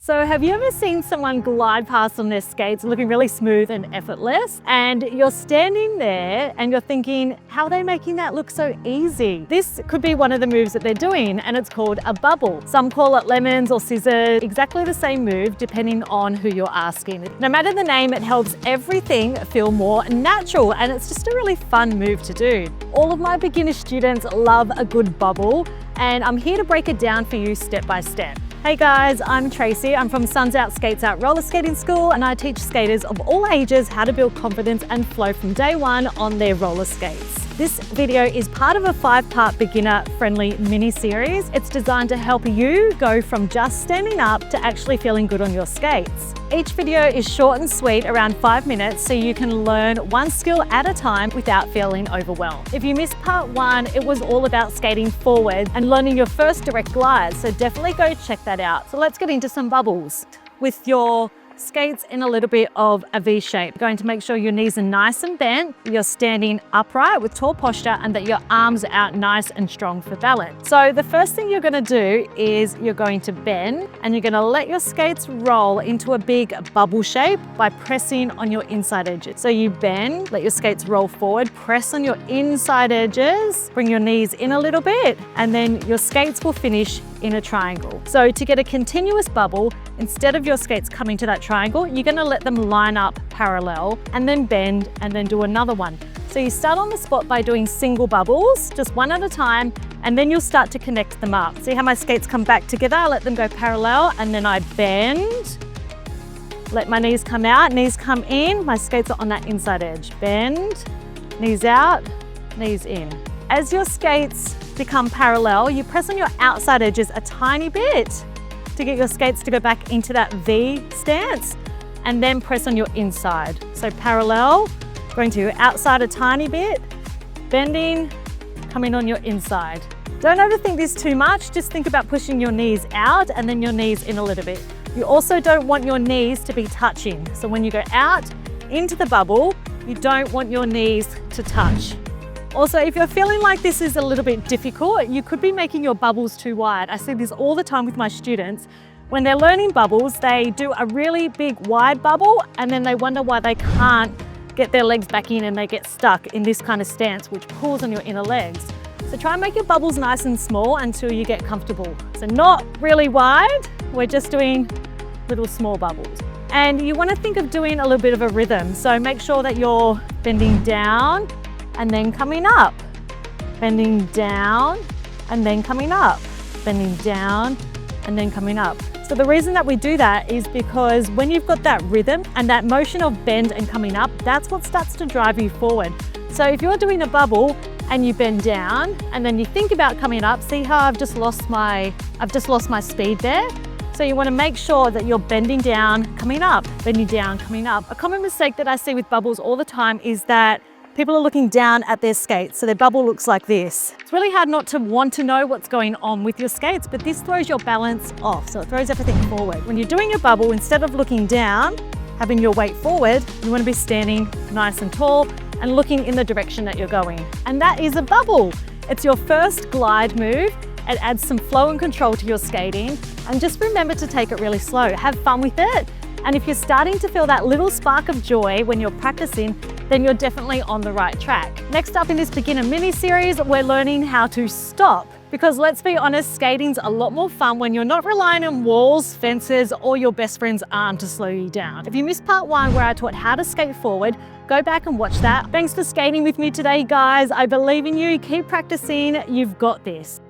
So have you ever seen someone glide past on their skates looking really smooth and effortless? And you're standing there and you're thinking, how are they making that look so easy? This could be one of the moves that they're doing, and it's called a bubble. Some call it lemons or scissors, exactly the same move depending on who you're asking. No matter the name, it helps everything feel more natural, and it's just a really fun move to do. All of my beginner students love a good bubble, and I'm here to break it down for you step by step. Hey guys, I'm Tracy. I'm from Suns Out Skates Out Roller Skating School, and I teach skaters of all ages how to build confidence and flow from day one on their roller skates. This video is part of a 5-part beginner-friendly mini-series. It's designed to help you go from just standing up to actually feeling good on your skates. Each video is short and sweet, around 5 minutes, so you can learn one skill at a time without feeling overwhelmed. If you missed part 1, it was all about skating forward and learning your first direct glide, so definitely go check that out. So let's get into some bubbles. With your skates in a little bit of a V shape. You're going to make sure your knees are nice and bent, you're standing upright with tall posture, and that your arms are out nice and strong for balance. So the first thing you're going to do is you're going to bend, and you're going to let your skates roll into a big bubble shape by pressing on your inside edges. So you bend, let your skates roll forward, press on your inside edges, bring your knees in a little bit, and then your skates will finish in a triangle. So to get a continuous bubble, instead of your skates coming to that triangle, you're going to let them line up parallel and then bend and then do another one. So you start on the spot by doing single bubbles, just one at a time, and then you'll start to connect them up. See how my skates come back together? I let them go parallel, and then I bend, let my knees come out, knees come in, my skates are on that inside edge. Bend, knees out, knees in. As your skates become parallel, you press on your outside edges a tiny bit to get your skates to go back into that V stance, and then press on your inside. So parallel, going to your outside a tiny bit, bending, coming on your inside. Don't overthink this too much, just think about pushing your knees out and then your knees in a little bit. You also don't want your knees to be touching. So when you go out into the bubble, you don't want your knees to touch. Also, if you're feeling like this is a little bit difficult, you could be making your bubbles too wide. I see this all the time with my students. When they're learning bubbles, they do a really big wide bubble, and then they wonder why they can't get their legs back in and they get stuck in this kind of stance, which pulls on your inner legs. So try and make your bubbles nice and small until you get comfortable. So not really wide, we're just doing little small bubbles. And you want to think of doing a little bit of a rhythm. So make sure that you're bending down and then coming up, bending down and then coming up, bending down and then coming up. So the reason that we do that is because when you've got that rhythm and that motion of bend and coming up, that's what starts to drive you forward. So if you're doing a bubble and you bend down and then you think about coming up, see how I've just lost my speed there? So you want to make sure that you're bending down, coming up, bending down, coming up. A common mistake that I see with bubbles all the time is that people are looking down at their skates, so their bubble looks like this. It's really hard not to want to know what's going on with your skates, but this throws your balance off, so it throws everything forward. When you're doing your bubble, instead of looking down, having your weight forward, you want to be standing nice and tall and looking in the direction that you're going. And that is a bubble. It's your first glide move. It adds some flow and control to your skating, and just remember to take it really slow. Have fun with it. And if you're starting to feel that little spark of joy when you're practicing, then you're definitely on the right track. Next up in this beginner mini series, we're learning how to stop. Because let's be honest, skating's a lot more fun when you're not relying on walls, fences, or your best friend's arm to slow you down. If you missed part 1 where I taught how to skate forward, go back and watch that. Thanks for skating with me today, guys. I believe in you. Keep practicing. You've got this.